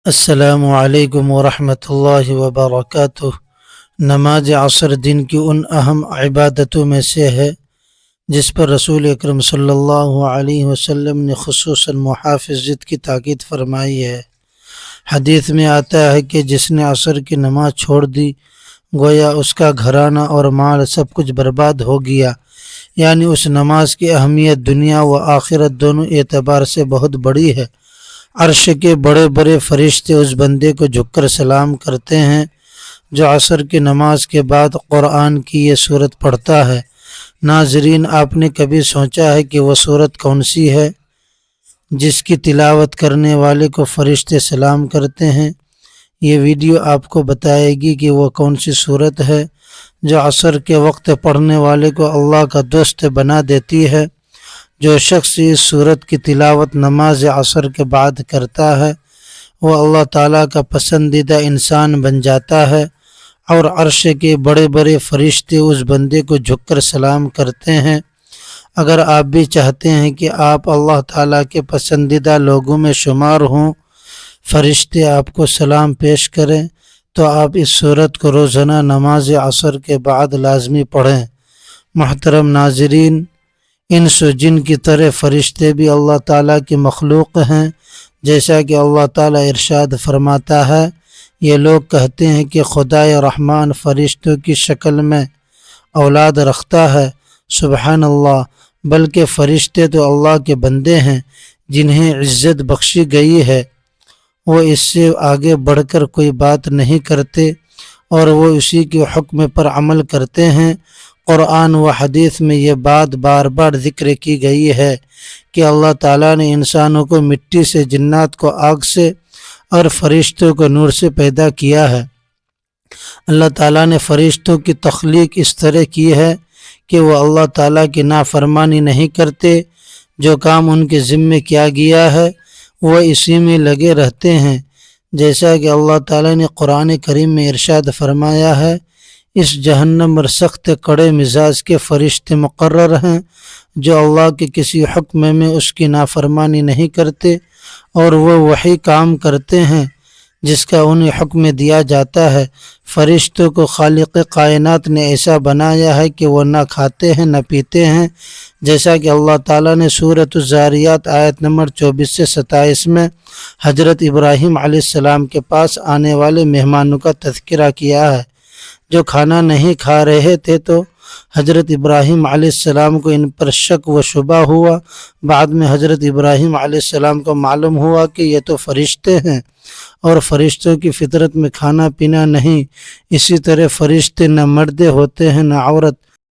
السلام علیکم ورحمۃ اللہ وبرکاتہ۔ نماز عصر دن کی ان اہم عبادتوں میں سے ہے جس پر رسول اکرم صلی اللہ علیہ وسلم نے خصوصاً محافظت کی تاکید فرمائی ہے۔ حدیث میں آتا ہے کہ جس نے عصر کی نماز چھوڑ دی گویا اس کا گھرانہ اور مال سب کچھ برباد ہو گیا، یعنی اس نماز کی اہمیت دنیا و آخرت دونوں اعتبار سے بہت بڑی ہے۔ عرش کے بڑے بڑے فرشتے اس بندے کو جھک کر سلام کرتے ہیں جو عصر کی نماز کے بعد قرآن کی یہ سورت پڑھتا ہے۔ ناظرین، آپ نے کبھی سوچا ہے کہ وہ سورت کون سی ہے جس کی تلاوت کرنے والے کو فرشتے سلام کرتے ہیں؟ یہ ویڈیو آپ کو بتائے گی کہ وہ کون سی سورت ہے جو عصر کے وقت پڑھنے والے کو اللہ کا دوست بنا دیتی ہے۔ جو شخص اس سورت کی تلاوت نماز عصر کے بعد کرتا ہے وہ اللہ تعالیٰ کا پسندیدہ انسان بن جاتا ہے، اور عرش کے بڑے بڑے فرشتے اس بندے کو جھک کر سلام کرتے ہیں۔ اگر آپ بھی چاہتے ہیں کہ آپ اللہ تعالیٰ کے پسندیدہ لوگوں میں شمار ہوں، فرشتے آپ کو سلام پیش کریں، تو آپ اس سورت کو روزانہ نماز عصر کے بعد لازمی پڑھیں۔ محترم ناظرین، انس و جن کی طرح فرشتے بھی اللہ تعالیٰ کی مخلوق ہیں، جیسا کہ اللہ تعالیٰ ارشاد فرماتا ہے، یہ لوگ کہتے ہیں کہ خدائے رحمان فرشتوں کی شکل میں اولاد رکھتا ہے۔ سبحان اللہ، بلکہ فرشتے تو اللہ کے بندے ہیں جنہیں عزت بخشی گئی ہے، وہ اس سے آگے بڑھ کر کوئی بات نہیں کرتے اور وہ اسی کے حکم پر عمل کرتے ہیں۔ قرآن و حدیث میں یہ بات بار بار ذکر کی گئی ہے کہ اللہ تعالیٰ نے انسانوں کو مٹی سے، جنات کو آگ سے اور فرشتوں کو نور سے پیدا کیا ہے۔ اللہ تعالیٰ نے فرشتوں کی تخلیق اس طرح کی ہے کہ وہ اللہ تعالیٰ کی نافرمانی نہیں کرتے، جو کام ان کے ذمے کیا گیا ہے وہ اسی میں لگے رہتے ہیں، جیسا کہ اللہ تعالیٰ نے قرآن کریم میں ارشاد فرمایا ہے، اس جہنم اور سخت کڑے مزاج کے فرشتے مقرر ہیں جو اللہ کے کسی حکم میں اس کی نافرمانی نہیں کرتے، اور وہ وہی کام کرتے ہیں جس کا انہیں حکم دیا جاتا ہے۔ فرشتوں کو خالق کائنات نے ایسا بنایا ہے کہ وہ نہ کھاتے ہیں نہ پیتے ہیں، جیسا کہ اللہ تعالیٰ نے سورۃ الذاریات آیت نمبر 24 سے 27 میں حضرت ابراہیم علیہ السلام کے پاس آنے والے مہمانوں کا تذکرہ کیا ہے جو کھانا نہیں کھا رہے تھے، تو حضرت ابراہیم علیہ السلام کو ان پر شک و شبہ ہوا۔ بعد میں حضرت ابراہیم علیہ السلام کو معلوم ہوا کہ یہ تو فرشتے ہیں اور فرشتوں کی فطرت میں کھانا پینا نہیں، اسی طرح فرشتے نہ مرد ہوتے ہیں نہ عورت۔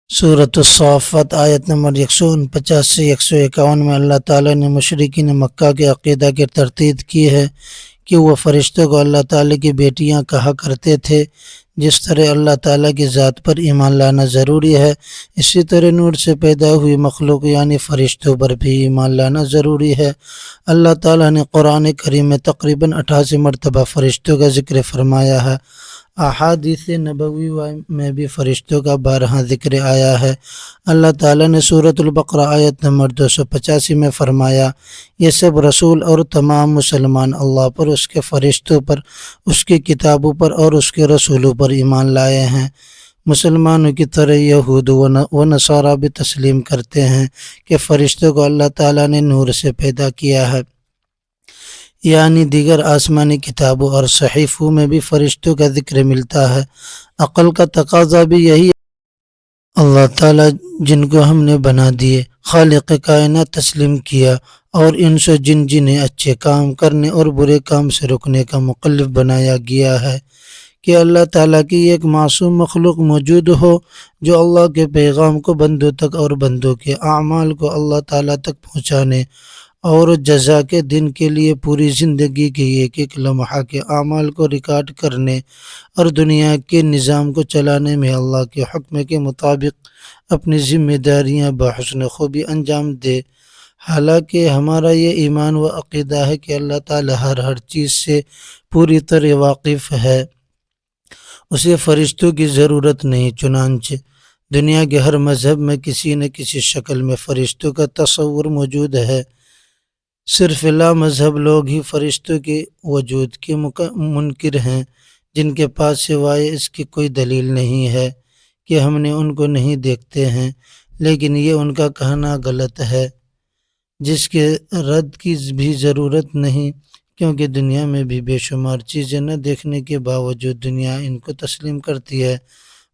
سورۃ الصافات آیت نمبر 149 سے 151 میں اللہ تعالیٰ نے مشرکین مکہ کے عقیدہ کی تردید کی ہے کہ وہ فرشتوں کو اللہ تعالیٰ کی بیٹیاں کہا کرتے تھے۔ جس طرح اللہ تعالیٰ کی ذات پر ایمان لانا ضروری ہے، اسی طرح نور سے پیدا ہوئی مخلوق یعنی فرشتوں پر بھی ایمان لانا ضروری ہے۔ اللہ تعالیٰ نے قرآن کریم میں تقریباً 88 مرتبہ فرشتوں کا ذکر فرمایا ہے۔ احادیث نبوی میں بھی فرشتوں کا 12 ذکر آیا ہے۔ اللہ تعالیٰ نے سورۃ البقرہ آیت نمبر 285 میں فرمایا، یہ سب رسول اور تمام مسلمان اللہ پر، اس کے فرشتوں پر، اس کی کتابوں پر اور اس کے رسولوں پر ایمان لائے ہیں۔ مسلمانوں کی طرح یہود و نصارہ بھی تسلیم کرتے ہیں کہ فرشتوں کو اللہ تعالیٰ نے نور سے پیدا کیا ہے، یعنی دیگر آسمانی کتابوں اور صحیفوں میں بھی فرشتوں کا ذکر ملتا ہے۔ عقل کا تقاضا بھی یہی ہے۔ اللہ تعالیٰ جن کو ہم نے بنا دیے، خالق کائنات تسلیم کیا، اور انس و جن جنہیں اچھے کام کرنے اور برے کام سے رکنے کا مکلف بنایا گیا ہے، کہ اللہ تعالیٰ کی ایک معصوم مخلوق موجود ہو جو اللہ کے پیغام کو بندوں تک اور بندوں کے اعمال کو اللہ تعالیٰ تک پہنچانے اور جزا کے دن کے لیے پوری زندگی کے ایک ایک لمحہ کے اعمال کو ریکارڈ کرنے اور دنیا کے نظام کو چلانے میں اللہ کے حکم کے مطابق اپنی ذمہ داریاں بحسن خوبی انجام دے۔ حالانکہ ہمارا یہ ایمان و عقیدہ ہے کہ اللہ تعالیٰ ہر چیز سے پوری طرح واقف ہے، اسے فرشتوں کی ضرورت نہیں، چنانچہ دنیا کے ہر مذہب میں کسی نہ کسی شکل میں فرشتوں کا تصور موجود ہے۔ صرف لا مذہب لوگ ہی فرشتوں کے وجود کے منکر ہیں، جن کے پاس سوائے اس کی کوئی دلیل نہیں ہے کہ ہم نے ان کو نہیں دیکھتے ہیں، لیکن یہ ان کا کہنا غلط ہے، جس کے رد کی بھی ضرورت نہیں، کیونکہ دنیا میں بھی بے شمار چیزیں نہ دیکھنے کے باوجود دنیا ان کو تسلیم کرتی ہے۔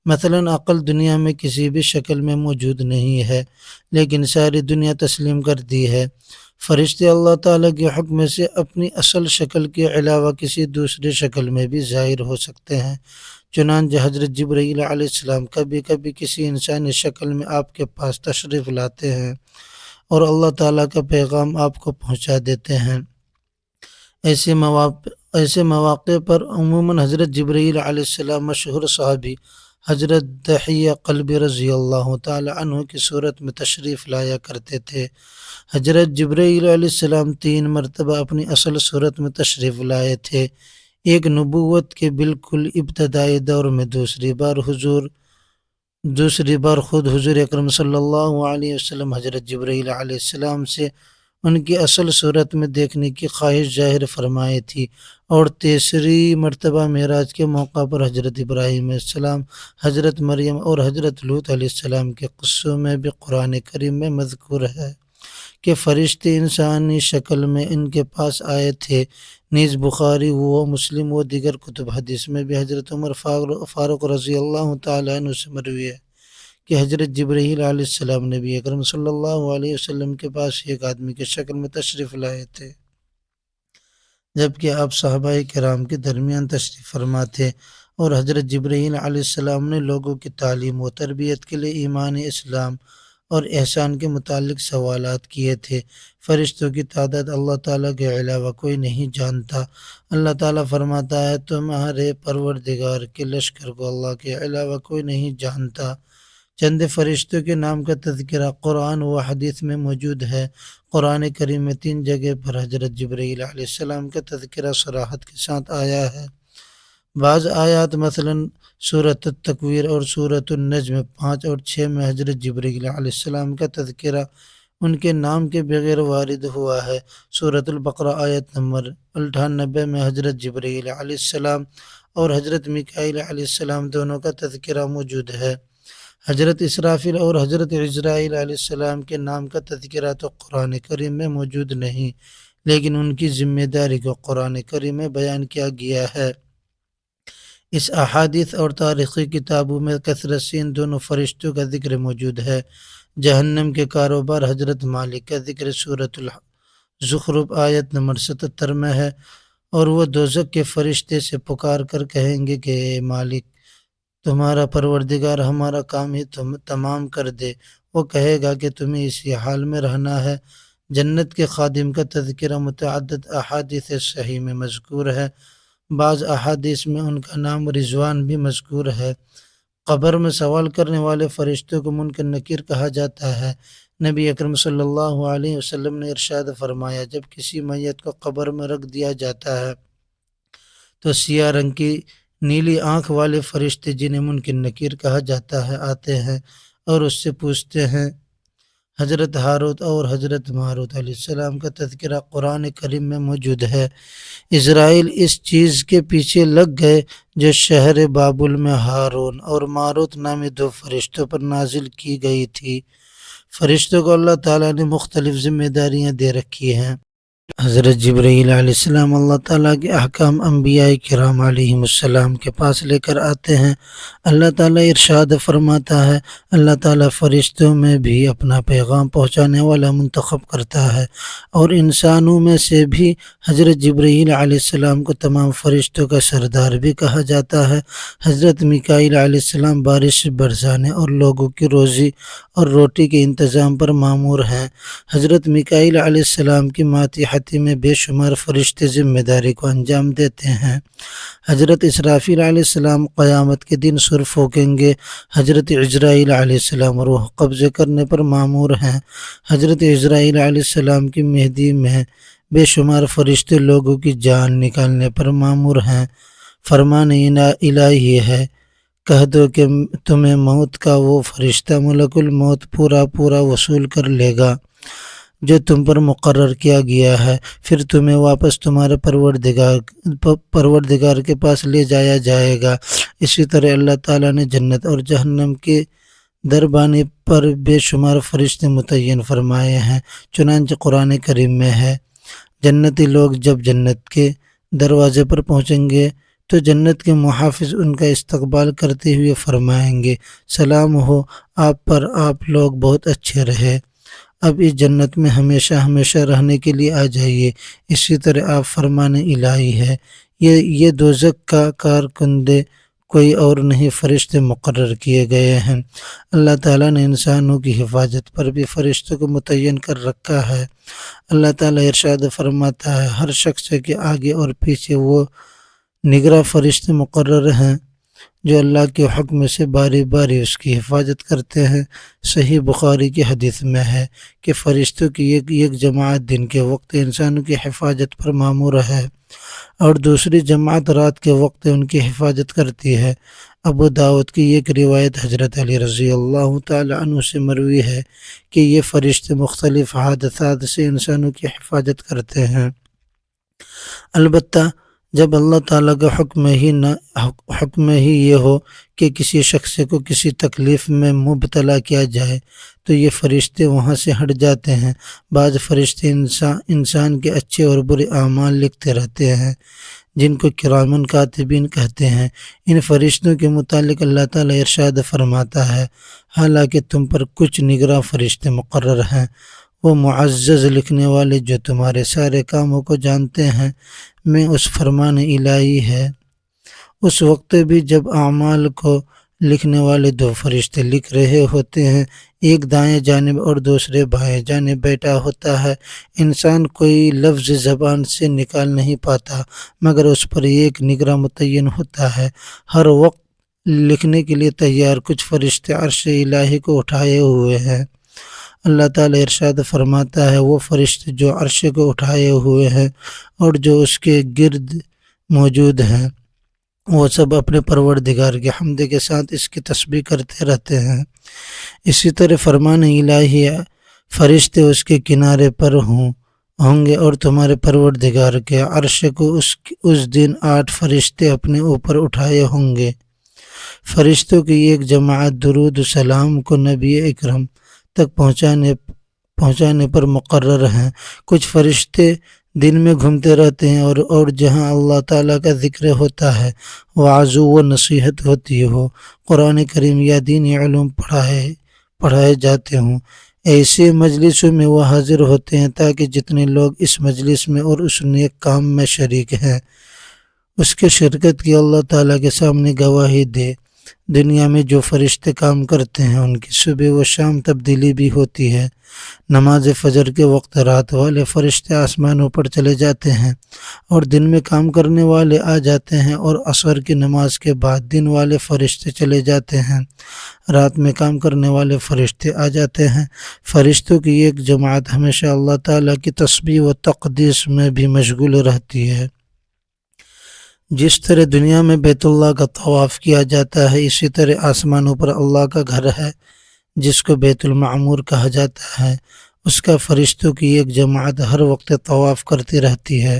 مثلا عقل دنیا میں کسی بھی شکل میں موجود نہیں ہے، لیکن ساری دنیا تسلیم کرتی ہے۔ فرشتے اللہ تعالیٰ کے حکم سے اپنی اصل شکل کے علاوہ کسی دوسری شکل میں بھی ظاہر ہو سکتے ہیں۔ چنانچہ حضرت جبرائیل علیہ السلام کبھی کبھی کسی انسانی شکل میں آپ کے پاس تشریف لاتے ہیں اور اللہ تعالیٰ کا پیغام آپ کو پہنچا دیتے ہیں۔ ایسے مواقع پر عموماً حضرت جبرائیل علیہ السلام مشہور صحابی حضرت دحیہ قلبی رضی اللہ تعالی عنہ کی صورت میں تشریف لایا کرتے تھے۔ حضرت جبرائیل علیہ السلام 3 مرتبہ اپنی اصل صورت میں تشریف لائے تھے، ایک نبوت کے بالکل ابتدائی دور میں، دوسری بار خود حضور اکرم صلی اللہ علیہ وسلم حضرت جبرائیل علیہ السلام سے ان کی اصل صورت میں دیکھنے کی خواہش ظاہر فرمائی تھی، اور تیسری مرتبہ معراج کے موقع پر حضرت ابراہیم علیہ السلام، حضرت مریم اور حضرت لوط علیہ السلام کے قصوں میں بھی قرآن کریم میں مذکور ہے کہ فرشتے انسانی شکل میں ان کے پاس آئے تھے۔ نیز بخاری و مسلم و دیگر کتب حدیث میں بھی حضرت عمر فاروق رضی اللہ تعالیٰ عنہ سے مروی ہے کہ حضرت جبرائیل علیہ السلام نبی اکرم صلی اللہ علیہ وسلم کے پاس ایک آدمی کی شکل میں تشریف لائے تھے، جبکہ آپ صحابہ کرام کے درمیان تشریف فرما تھے، اور حضرت جبرائیل علیہ السلام نے لوگوں کی تعلیم و تربیت کے لیے ایمان، اسلام اور احسان کے متعلق سوالات کیے تھے۔ فرشتوں کی تعداد اللہ تعالیٰ کے علاوہ کوئی نہیں جانتا۔ اللہ تعالیٰ فرماتا ہے، تمہارے پروردگار کے لشکر کو اللہ کے علاوہ کوئی نہیں جانتا۔ چند فرشتوں کے نام کا تذکرہ قرآن و حدیث میں موجود ہے۔ قرآن کریم میں 3 جگہ پر حضرت جبرائیل علیہ السلام کا تذکرہ صراحت کے ساتھ آیا ہے۔ بعض آیات مثلا سورۃ التکویر اور سورۃ النجم 5 اور 6 میں حضرت جبرائیل علیہ السلام کا تذکرہ ان کے نام کے بغیر وارد ہوا ہے۔ سورۃ البقرہ آیت نمبر 98 میں حضرت جبرائیل علیہ السلام اور حضرت میکائیل علیہ السلام دونوں کا تذکرہ موجود ہے۔ حضرت اسرافیل اور حضرت عزرائیل علیہ السلام کے نام کا تذکرہ تو قرآن کریم میں موجود نہیں، لیکن ان کی ذمہ داری کو قرآن کریم میں بیان کیا گیا ہے۔ اس احادیث اور تاریخی کتابوں میں کثرت سے ان دونوں فرشتوں کا ذکر موجود ہے۔ جہنم کے کاروبار حضرت مالک کا ذکر سورۃ الزخرف آیت نمبر 77 میں ہے، اور وہ دوزخ کے فرشتے سے پکار کر کہیں گے کہ اے مالک، تمہارا پروردگار ہمارا کام ہی تمام کر دے۔ وہ کہے گا کہ تمہیں اسی حال میں رہنا ہے۔ جنت کے خادم کا تذکرہ متعدد احادیث صحیح میں مذکور ہے۔ بعض احادیث میں ان کا نام رضوان بھی مذکور ہے۔ قبر میں سوال کرنے والے فرشتوں کو منکر نکیر کہا جاتا ہے۔ نبی اکرم صلی اللہ علیہ وسلم نے ارشاد فرمایا، جب کسی میت کو قبر میں رکھ دیا جاتا ہے تو سیاہ رنگ کی نیلی آنکھ والے فرشتے، جنہیں منکر نکیر کہا جاتا ہے، آتے ہیں اور اس سے پوچھتے ہیں۔ حضرت ہاروت اور حضرت ماروت علیہ السلام کا تذکرہ قرآن کریم میں موجود ہے۔ اسرائیل اس چیز کے پیچھے لگ گئے جو شہر بابل میں ہارون اور ماروت نامی 2 فرشتوں پر نازل کی گئی تھی۔ فرشتوں کو اللہ تعالیٰ نے مختلف ذمہ داریاں دے رکھی ہیں۔ حضرت جبرائیل علیہ السلام اللہ تعالیٰ کے احکام انبیاء کرام علیہم السلام کے پاس لے کر آتے ہیں۔ اللہ تعالیٰ ارشاد فرماتا ہے، اللہ تعالیٰ فرشتوں میں بھی اپنا پیغام پہنچانے والا منتخب کرتا ہے، اور انسانوں میں سے بھی حضرت جبرائیل علیہ السلام کو تمام فرشتوں کا سردار بھی کہا جاتا ہے۔ حضرت میکائیل علیہ السلام بارش برسانے اور لوگوں کی روزی اور روٹی کے انتظام پر مامور ہیں۔ حضرت میکائیل علیہ السلام کی ماتحتی میں بے شمار فرشتے ذمہ داری کو انجام دیتے ہیں۔ حضرت اسرافیل علیہ السلام قیامت کے دن سر پھونکیں گے۔ حضرت عزرائیل علیہ السلام روح قبضے کرنے پر مامور ہیں۔ حضرت عزرائیل علیہ السلام کی مہدی میں بے شمار فرشتے لوگوں کی جان نکالنے پر مامور ہیں۔ فرمان الہی ہے، کہہ دو کہ تمہیں موت کا وہ فرشتہ ملک الموت پورا وصول کر لے گا۔ جو تم پر مقرر کیا گیا ہے، پھر تمہیں واپس تمہارے پروردگار کے پاس لے جایا جائے گا۔ اسی طرح اللہ تعالیٰ نے جنت اور جہنم کے دربانی پر بے شمار فرشتے متعین فرمائے ہیں۔ چنانچہ قرآن کریم میں ہے، جنتی لوگ جب جنت کے دروازے پر پہنچیں گے تو جنت کے محافظ ان کا استقبال کرتے ہوئے فرمائیں گے، سلام ہو آپ پر، آپ لوگ بہت اچھے رہے، اب اس جنت میں ہمیشہ ہمیشہ رہنے کے لیے آ جائیے۔ اسی طرح آپ فرمان الہی ہے، یہ دوزخ کا کارکندے کوئی اور نہیں، فرشتے مقرر کیے گئے ہیں۔ اللہ تعالیٰ نے انسانوں کی حفاظت پر بھی فرشتوں کو متعین کر رکھا ہے۔ اللہ تعالیٰ ارشاد فرماتا ہے، ہر شخص کے آگے اور پیچھے وہ نگراں فرشتے مقرر ہیں جو اللہ کے حکم سے باری باری اس کی حفاظت کرتے ہیں۔ صحیح بخاری کی حدیث میں ہے کہ فرشتوں کی ایک جماعت دن کے وقت انسانوں کی حفاظت پر مامور ہے اور دوسری جماعت رات کے وقت ان کی حفاظت کرتی ہے۔ ابو داؤد کی ایک روایت حضرت علی رضی اللہ تعالی عنہ سے مروی ہے کہ یہ فرشتے مختلف حادثات سے انسانوں کی حفاظت کرتے ہیں، البتہ جب اللہ تعالیٰ کا حکم ہی یہ ہو کہ کسی شخص کو کسی تکلیف میں مبتلا کیا جائے تو یہ فرشتے وہاں سے ہٹ جاتے ہیں۔ بعض فرشتے انسان کے اچھے اور برے اعمال لکھتے رہتے ہیں، جن کو کرامن کاتبین کہتے ہیں۔ ان فرشتوں کے متعلق اللہ تعالیٰ ارشاد فرماتا ہے، حالانکہ تم پر کچھ نگراں فرشتے مقرر ہیں، وہ معزز لکھنے والے جو تمہارے سارے کاموں کو جانتے ہیں، میں اس فرمان الہی ہے۔ اس وقت بھی جب اعمال کو لکھنے والے دو فرشتے لکھ رہے ہوتے ہیں، ایک دائیں جانب اور دوسرے بائیں جانب بیٹھا ہوتا ہے، انسان کوئی لفظ زبان سے نکال نہیں پاتا مگر اس پر ایک نگراں متعین ہوتا ہے، ہر وقت لکھنے کے لیے تیار۔ کچھ فرشتے عرش الہی کو اٹھائے ہوئے ہیں۔ اللہ تعالیٰ ارشاد فرماتا ہے، وہ فرشتے جو عرش کو اٹھائے ہوئے ہیں اور جو اس کے گرد موجود ہیں، وہ سب اپنے پروردگار کی حمد کے ساتھ اس کی تسبیح کرتے رہتے ہیں۔ اسی طرح فرمان الہی فرشتے اس کے کنارے پر ہوں گے اور تمہارے پروردگار کے عرش کو اس دن 8 فرشتے اپنے اوپر اٹھائے ہوں گے۔ فرشتوں کی ایک جماعت درود و سلام کو نبی اکرم تک پہنچانے پر مقرر ہیں۔ کچھ فرشتے دن میں گھومتے رہتے ہیں اور جہاں اللہ تعالیٰ کا ذکر ہوتا ہے، وعظ و نصیحت ہوتی ہو، قرآن کریم یا دینی علوم پڑھائے جاتے ہوں، ایسے مجلسوں میں وہ حاضر ہوتے ہیں تاکہ جتنے لوگ اس مجلس میں اور اس نیک کام میں شریک ہیں اس کے شرکت کی اللہ تعالیٰ کے سامنے گواہی دے۔ دنیا میں جو فرشتے کام کرتے ہیں ان کی صبح و شام تبدیلی بھی ہوتی ہے۔ نماز فجر کے وقت رات والے فرشتے آسمانوں پر چلے جاتے ہیں اور دن میں کام کرنے والے آ جاتے ہیں، اور عصر کی نماز کے بعد دن والے فرشتے چلے جاتے ہیں، رات میں کام کرنے والے فرشتے آ جاتے ہیں۔ فرشتوں کی ایک جماعت ہمیشہ اللہ تعالیٰ کی تسبیح و تقدیس میں بھی مشغول رہتی ہے۔ جس طرح دنیا میں بیت اللہ کا طواف کیا جاتا ہے، اسی طرح آسمانوں پر اللہ کا گھر ہے جس کو بیت المعمور کہا جاتا ہے، اس کا فرشتوں کی ایک جماعت ہر وقت طواف کرتی رہتی ہے۔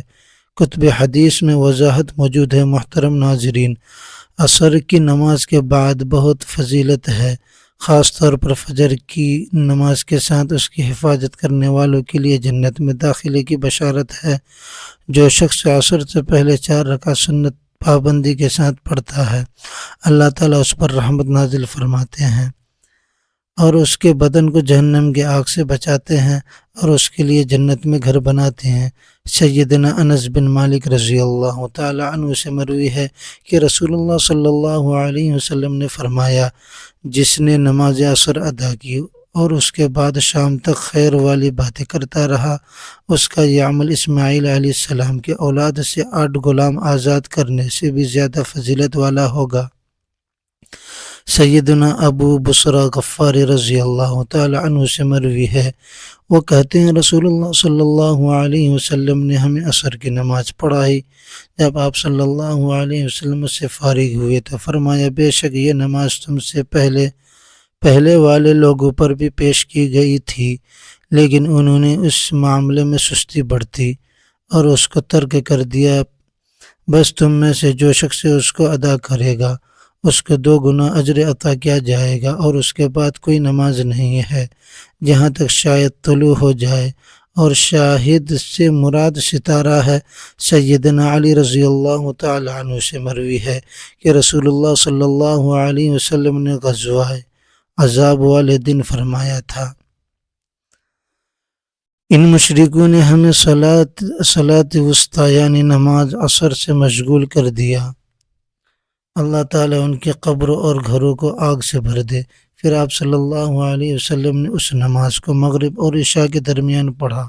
کتب حدیث میں وضاحت موجود ہے۔ محترم ناظرین، عصر کی نماز کے بعد بہت فضیلت ہے، خاص طور پر فجر کی نماز کے ساتھ اس کی حفاظت کرنے والوں کے لیے جنت میں داخلے کی بشارت ہے۔ جو شخص عصر سے پہلے 4 رکعت سنت پابندی کے ساتھ پڑھتا ہے، اللہ تعالیٰ اس پر رحمت نازل فرماتے ہیں اور اس کے بدن کو جہنم کی آگ سے بچاتے ہیں اور اس کے لیے جنت میں گھر بناتے ہیں۔ سیدنا انس بن مالک رضی اللہ تعالی عنہ سے مروی ہے کہ رسول اللہ صلی اللہ علیہ وسلم نے فرمایا، جس نے نماز عصر ادا کی اور اس کے بعد شام تک خیر والی باتیں کرتا رہا، اس کا یہ عمل اسماعیل علیہ السلام کی اولاد سے 8 غلام آزاد کرنے سے بھی زیادہ فضیلت والا ہوگا۔ سیدنا ابو بصرہ غفاری رضی اللہ تعالی عنہ سے مروی ہے، وہ کہتے ہیں رسول اللہ صلی اللہ علیہ وسلم نے ہمیں عصر کی نماز پڑھائی۔ جب آپ صلی اللہ علیہ وسلم سے فارغ ہوئے تو فرمایا، بے شک یہ نماز تم سے پہلے والے لوگوں پر بھی پیش کی گئی تھی، لیکن انہوں نے اس معاملے میں سستی برتی اور اس کو ترک کر دیا۔ بس تم میں سے جو شخص اس کو ادا کرے گا اس کو 2 گنا اجر عطا کیا جائے گا، اور اس کے بعد کوئی نماز نہیں ہے جہاں تک شاید طلوع ہو جائے۔ اور شاہد سے مراد ستارہ ہے۔ سیدنا علی رضی اللہ تعالی عنہ سے مروی ہے کہ رسول اللہ صلی اللہ علیہ وسلم نے غزوہ عذاب والے دن فرمایا تھا، ان مشرکوں نے ہمیں صلاۃ وسطی یعنی نماز عصر سے مشغول کر دیا، اللہ تعالیٰ ان کے قبروں اور گھروں کو آگ سے بھر دے۔ پھر آپ صلی اللہ علیہ وسلم نے اس نماز کو مغرب اور عشاء کے درمیان پڑھا۔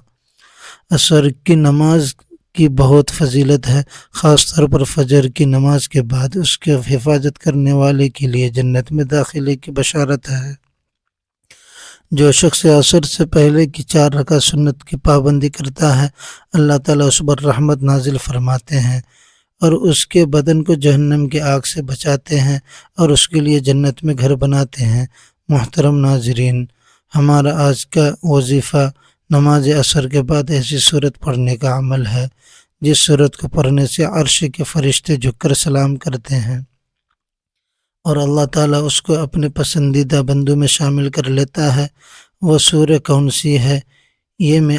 عصر کی نماز کی بہت فضیلت ہے، خاص طور پر فجر کی نماز کے بعد اس کے حفاظت کرنے والے کے لیے جنت میں داخلے کی بشارت ہے۔ جو شخص عصر سے پہلے کی 4 رکعت سنت کی پابندی کرتا ہے، اللہ تعالیٰ اس پر رحمت نازل فرماتے ہیں اور اس کے بدن کو جہنم کی آگ سے بچاتے ہیں اور اس کے لیے جنت میں گھر بناتے ہیں۔ محترم ناظرین، ہمارا آج کا وظیفہ نماز عصر کے بعد ایسی سورت پڑھنے کا عمل ہے جس سورت کو پڑھنے سے عرش کے فرشتے جھک کر سلام کرتے ہیں اور اللہ تعالیٰ اس کو اپنے پسندیدہ بندوں میں شامل کر لیتا ہے۔ وہ سورہ کون سی ہے یہ میں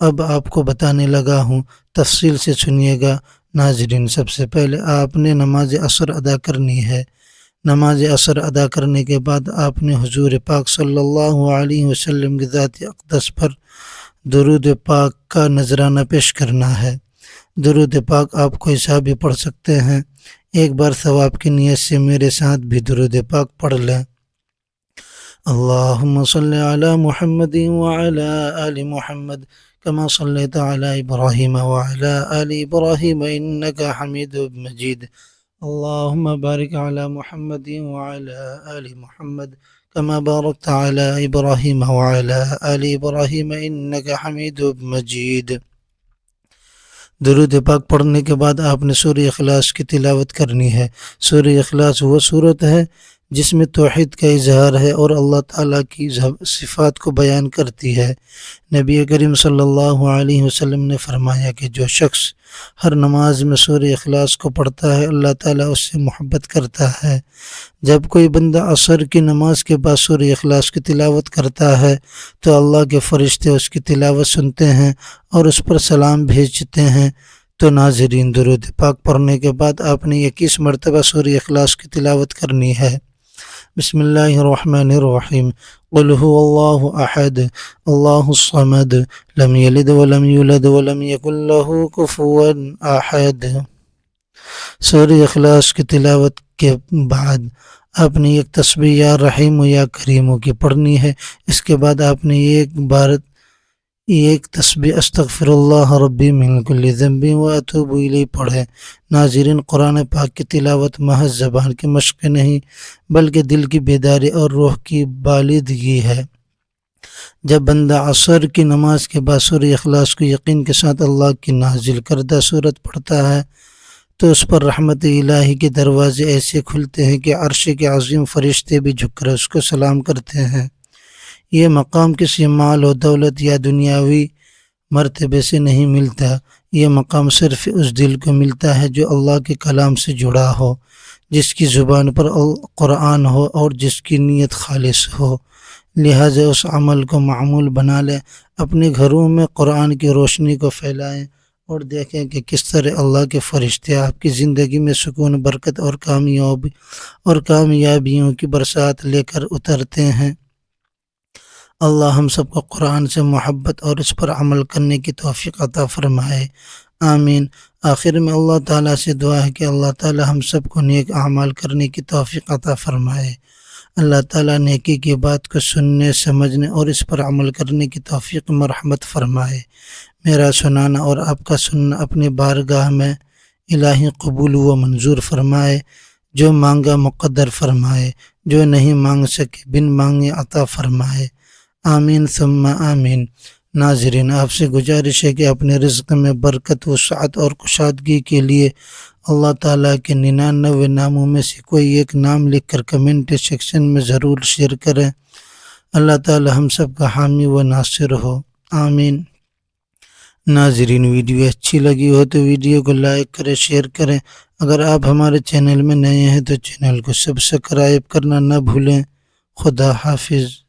اب آپ کو بتانے لگا ہوں، تفصیل سے سنیے گا۔ ناظرین، سب سے پہلے آپ نے نماز عصر ادا کرنی ہے۔ نماز عصر ادا کرنے کے بعد آپ نے حضور پاک صلی اللہ علیہ وسلم کی ذات اقدس پر درود پاک کا نذرانہ پیش کرنا ہے۔ درود پاک آپ کوئی سا بھی پڑھ سکتے ہیں۔ ایک بار ثواب کی نیت سے میرے ساتھ بھی درود پاک پڑھ لیں۔ اللہم صلی علی محمد وعلی آل محمد کما صلیت علی ابراہیم وعلی آل ابراہیم انکا حمید مجید۔ اللہم بارک علی محمد وعلی آل محمد کما بارکت علی ابراہیم وعلی آل ابراہیم انکا حمید مجید۔ درود پاک پڑھنے کے بعد آپ نے سورہ اخلاص کی تلاوت کرنی ہے۔ سورہ اخلاص وہ سورت ہے جس میں توحید کا اظہار ہے اور اللہ تعالیٰ کی صفات کو بیان کرتی ہے۔ نبی کریم صلی اللہ علیہ وسلم نے فرمایا کہ جو شخص ہر نماز میں سورہ اخلاص کو پڑھتا ہے اللہ تعالیٰ اس سے محبت کرتا ہے۔ جب کوئی بندہ عصر کی نماز کے بعد سورہ اخلاص کی تلاوت کرتا ہے تو اللہ کے فرشتے اس کی تلاوت سنتے ہیں اور اس پر سلام بھیجتے ہیں۔ تو ناظرین، درود پاک پڑھنے کے بعد آپ نے 21 مرتبہ سورہ اخلاص کی تلاوت کرنی ہے۔ بسم اللہ الرحمن الرحیم۔ قل هو اللہ احد اللہ الصمد لم یلد ولم یولد ولم یکن له کفوا احد۔ سورہ اخلاص کی تلاوت کے بعد آپ نے ایک تسبیح یا رحیم یا کریم کی پڑھنی ہے۔ اس کے بعد آپ نے ایک تسبیح استغفر اللہ ربی من کل ذنب واتوب الیہ پڑھے۔ ناظرین، قرآن پاک کی تلاوت محض زبان کی مشق نہیں بلکہ دل کی بیداری اور روح کی بالغی ہے۔ جب بندہ عصر کی نماز کے بعد سورہ اخلاص کو یقین کے ساتھ اللہ کی نازل کردہ سورت پڑھتا ہے تو اس پر رحمت الہی کے دروازے ایسے کھلتے ہیں کہ عرش کے عظیم فرشتے بھی جھک کر اس کو سلام کرتے ہیں۔ یہ مقام کسی مال و دولت یا دنیاوی مرتبے سے نہیں ملتا، یہ مقام صرف اس دل کو ملتا ہے جو اللہ کے کلام سے جڑا ہو، جس کی زبان پر قرآن ہو اور جس کی نیت خالص ہو۔ لہٰذا اس عمل کو معمول بنا لیں، اپنے گھروں میں قرآن کی روشنی کو پھیلائیں اور دیکھیں کہ کس طرح اللہ کے فرشتے آپ کی زندگی میں سکون، برکت اور کامیابیوں کی برسات لے کر اترتے ہیں۔ اللہ ہم سب کو قرآن سے محبت اور اس پر عمل کرنے کی توفیق عطا فرمائے، آمین۔ آخر میں اللہ تعالیٰ سے دعا ہے کہ اللہ تعالیٰ ہم سب کو نیک اعمال کرنے کی توفیق عطا فرمائے۔ اللہ تعالیٰ نیکی کی بات کو سننے، سمجھنے اور اس پر عمل کرنے کی توفیق مرحمت فرمائے۔ میرا سنانا اور آپ کا سننا اپنی بارگاہ میں الہی قبول و منظور فرمائے۔ جو مانگا مقدر فرمائے، جو نہیں مانگ سکے بن مانگے عطا فرمائے، آمین ثم آمین۔ ناظرین، آپ سے گزارش ہے کہ اپنے رزق میں برکت، وسعت اور کشادگی کے لیے اللہ تعالیٰ کے 99 ناموں میں سے کوئی ایک نام لکھ کر کمنٹ سیکشن میں ضرور شیئر کریں۔ اللہ تعالی ہم سب کا حامی و ناصر ہو، آمین۔ ناظرین، ویڈیو اچھی لگی ہو تو ویڈیو کو لائک کریں، شیئر کریں۔ اگر آپ ہمارے چینل میں نئے ہیں تو چینل کو سبسکرائب کرنا نہ بھولیں۔ خدا حافظ۔